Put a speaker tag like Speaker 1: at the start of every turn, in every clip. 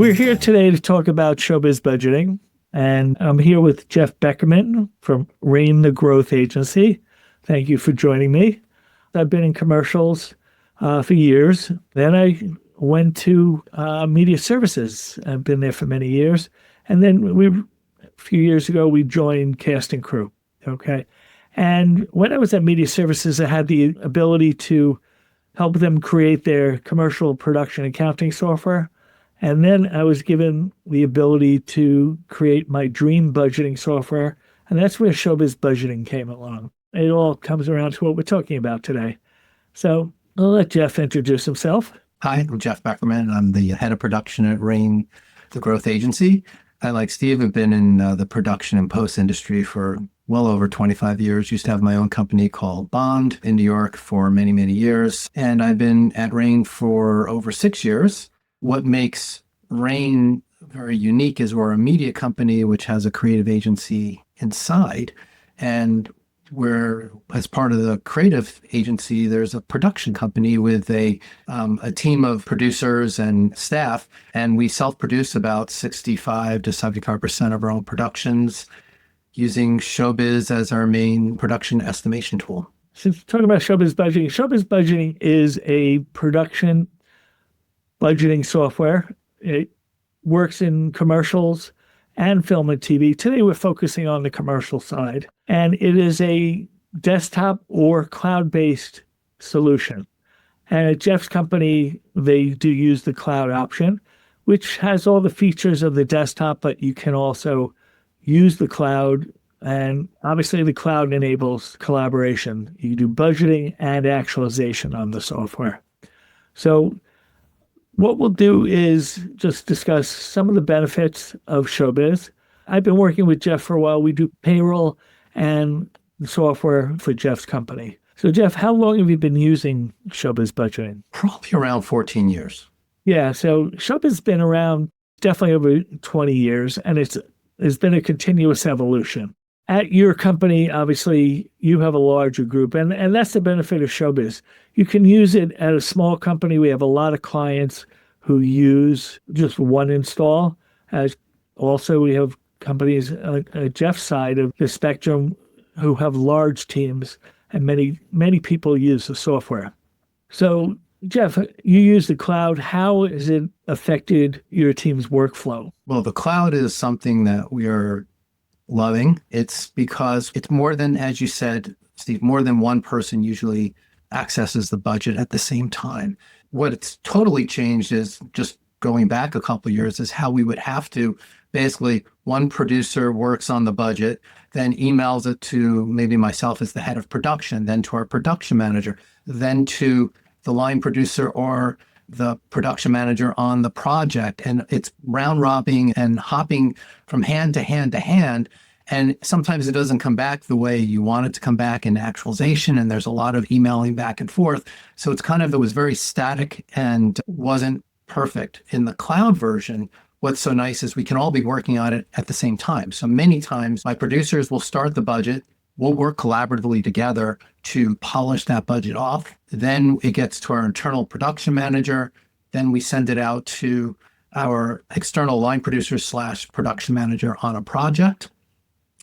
Speaker 1: We're here today to talk about Showbiz Budgeting, and I'm here with Jeff Beckerman from Rain the Growth Agency. Thank you for joining me. I've been in commercials for years. Then I went to media services. I've been there for many years. And then a few years ago, we joined Cast and Crew. Okay. And when I was at media services, I had the ability to help them create their commercial production accounting software. And then I was given the ability to create my dream budgeting software. And that's where Showbiz Budgeting came along. It all comes around to what we're talking about today. So I'll let Jeff introduce himself.
Speaker 2: Hi, I'm Jeff Beckerman. I'm the head of production at Rain, the growth agency. I, like Steve, have been in the production and post industry for well over 25 years. Used to have my own company called Bond in New York for many, many years. And I've been at Rain for over 6 years. What makes Rain very unique is we're a media company which has a creative agency inside. And we're, as part of the creative agency, there's a production company with a team of producers and staff. And we self-produce about 65 to 75% of our own productions using Showbiz as our main production estimation tool.
Speaker 1: So talking about Showbiz Budgeting is a production budgeting software. It works in commercials and film and TV. Today, we're focusing on the commercial side, and it is a desktop or cloud-based solution. And at Jeff's company, they do use the cloud option, which has all the features of the desktop, but you can also use the cloud. And obviously, the cloud enables collaboration. You do budgeting and actualization on the software. So what we'll do is just discuss some of the benefits of Showbiz. I've been working with Jeff for a while. We do payroll and software for Jeff's company. So Jeff, how long have you been using Showbiz Budgeting?
Speaker 2: Probably around 14 years.
Speaker 1: Yeah, so Showbiz has been around definitely over 20 years, and it's been a continuous evolution. At your company, obviously, you have a larger group, and that's the benefit of Showbiz. You can use it at a small company. We have a lot of clients who use just one install. As also, we have companies at Jeff's side of the spectrum who have large teams, and many people use the software. So, Jeff, you use the cloud. How has it affected your team's workflow?
Speaker 2: Well, the cloud is something that we are loving. It's because it's more than, as you said, Steve, more than one person usually accesses the budget at the same time. What it's totally changed is, just going back a couple of years, is how we would have to basically, one producer works on the budget, then emails it to maybe myself as the head of production, then to our production manager, then to the line producer or the production manager on the project. And it's round robin and hopping from hand to hand to hand. And sometimes it doesn't come back the way you want it to come back in actualization. And there's a lot of emailing back and forth. So it was very static and wasn't perfect. In the cloud version, what's so nice is we can all be working on it at the same time. So many times my producers will start the budget. We'll work collaboratively together to polish that budget off. Then it gets to our internal production manager. Then we send it out to our external line producer / production manager on a project.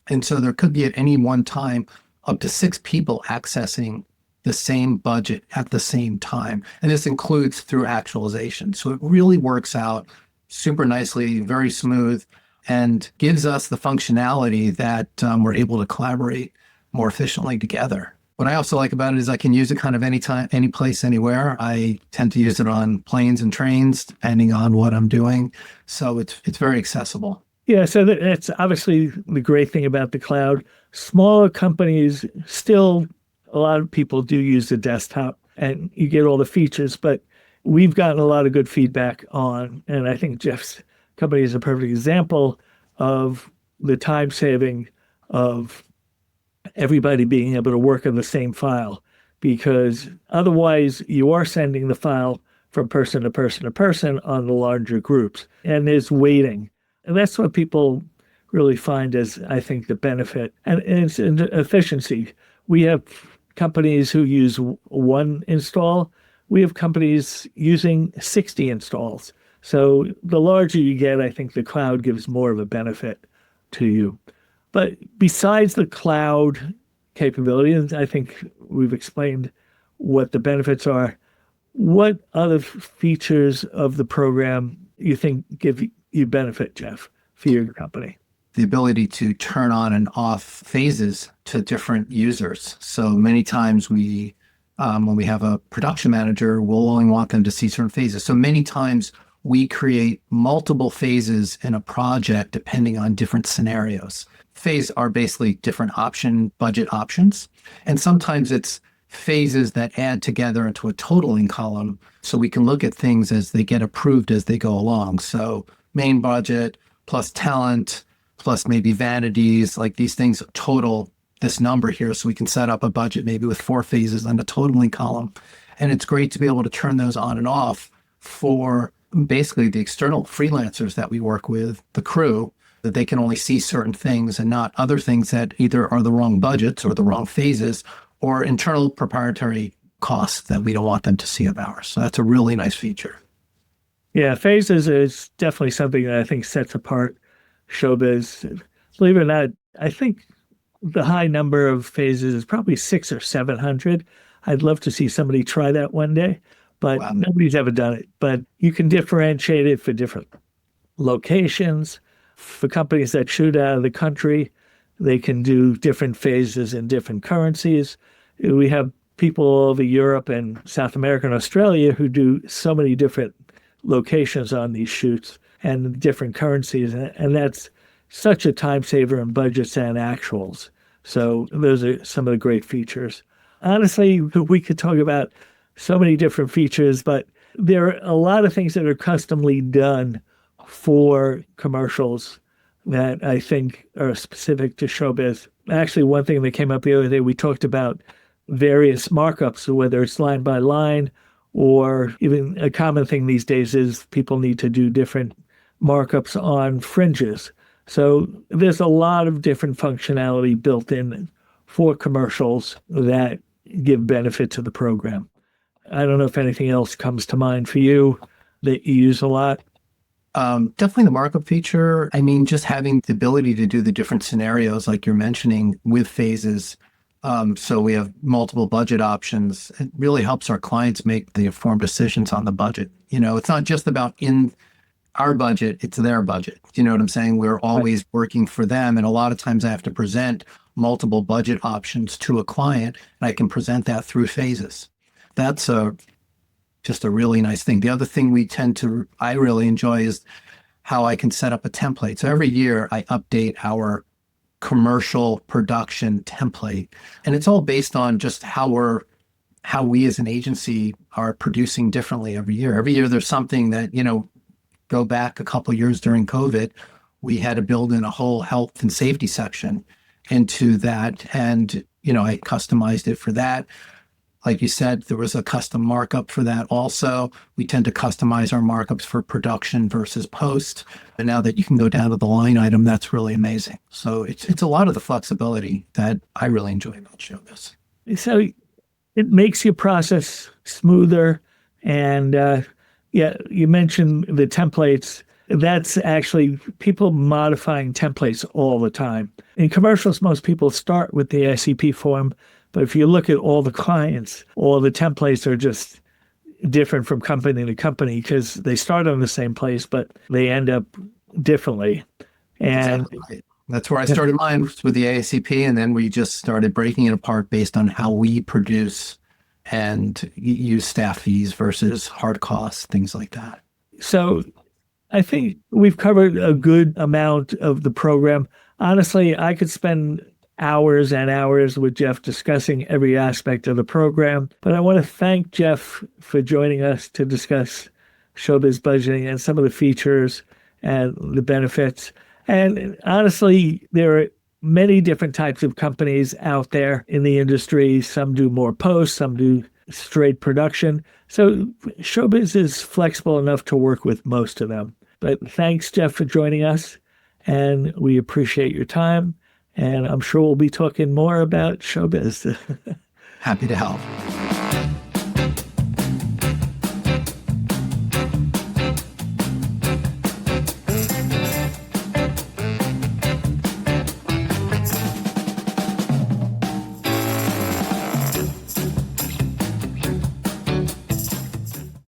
Speaker 2: And so there could be at any one time up to 6 people accessing the same budget at the same time. And this includes through actualization. So it really works out super nicely, very smooth, and gives us the functionality that we're able to collaborate more efficiently together. What I also like about it is I can use it kind of anytime, any place, anywhere. I tend to use it on planes and trains, depending on what I'm doing. So it's very accessible.
Speaker 1: Yeah, so that's obviously the great thing about the cloud. Smaller companies, still a lot of people do use the desktop and you get all the features, but we've gotten a lot of good feedback on, and I think Jeff's company is a perfect example of the time saving of everybody being able to work on the same file, because otherwise you are sending the file from person to person to person on the larger groups, and there's waiting. And that's what people really find as, I think, the benefit. And it's in efficiency. We have companies who use one install. We have companies using 60 installs. So the larger you get, I think the cloud gives more of a benefit to you. But besides the cloud capability, and I think we've explained what the benefits are, what other features of the program you think give you benefit, Jeff, for your company?
Speaker 2: The ability to turn on and off phases to different users. So many times when we have a production manager, we'll only want them to see certain phases. So many times we create multiple phases in a project depending on different scenarios. Phase are basically different budget options. And sometimes it's phases that add together into a totaling column so we can look at things as they get approved as they go along. So main budget plus talent plus maybe vanities, like these things total this number here. So we can set up a budget maybe with 4 phases on the totaling column. And it's great to be able to turn those on and off for basically the external freelancers that we work with, the crew, that they can only see certain things and not other things that either are the wrong budgets or the wrong phases or internal proprietary costs that we don't want them to see of ours. So that's a really nice feature.
Speaker 1: Yeah, phases is definitely something that I think sets apart Showbiz. Believe it or not, I think the high number of phases is probably 600 or 700. I'd love to see somebody try that one day, but
Speaker 2: Wow.
Speaker 1: Nobody's ever done it. But you can differentiate it for different locations. For companies that shoot out of the country, they can do different phases in different currencies. We have people all over Europe and South America and Australia who do so many different locations on these shoots and different currencies. And that's such a time saver in budgets and actuals. So those are some of the great features. Honestly, we could talk about so many different features, but there are a lot of things that are customly done for commercials that I think are specific to Showbiz. Actually, one thing that came up the other day, we talked about various markups, whether it's line by line or even a common thing these days is people need to do different markups on fringes. So there's a lot of different functionality built in for commercials that give benefit to the program. I don't know if anything else comes to mind for you that you use a lot.
Speaker 2: Definitely the markup feature. I mean, just having the ability to do the different scenarios like you're mentioning with phases. So we have multiple budget options. It really helps our clients make the informed decisions on the budget. You know, it's not just about in our budget, it's their budget. Do you know what I'm saying? We're always working for them. And a lot of times I have to present multiple budget options to a client, and I can present that through phases. That's just a really nice thing. The other thing I really enjoy is how I can set up a template. So every year I update our commercial production template, and it's all based on just how we as an agency are producing differently every year. Every year there's something that, go back a couple of years during COVID, we had to build in a whole health and safety section into that. And, I customized it for that. Like you said, there was a custom markup for that also. We tend to customize our markups for production versus post. And now that you can go down to the line item, that's really amazing. So it's a lot of the flexibility that I really enjoy about Showbiz.
Speaker 1: So it makes your process smoother. And you mentioned the templates. That's actually people modifying templates all the time. In commercials, most people start with the SEP form. But if you look at all the clients, all the templates are just different from company to company because they start on the same place, but they end up differently. And
Speaker 2: exactly right. That's where I started mine with the ASCP. And then we just started breaking it apart based on how we produce and use staff fees versus hard costs, things like that.
Speaker 1: So I think we've covered a good amount of the program. Honestly, I could spend hours and hours with Jeff discussing every aspect of the program. But I want to thank Jeff for joining us to discuss Showbiz Budgeting and some of the features and the benefits. And honestly, there are many different types of companies out there in the industry. Some do more post, some do straight production. So Showbiz is flexible enough to work with most of them. But thanks, Jeff, for joining us. And we appreciate your time. And I'm sure we'll be talking more about Showbiz.
Speaker 2: Happy to help.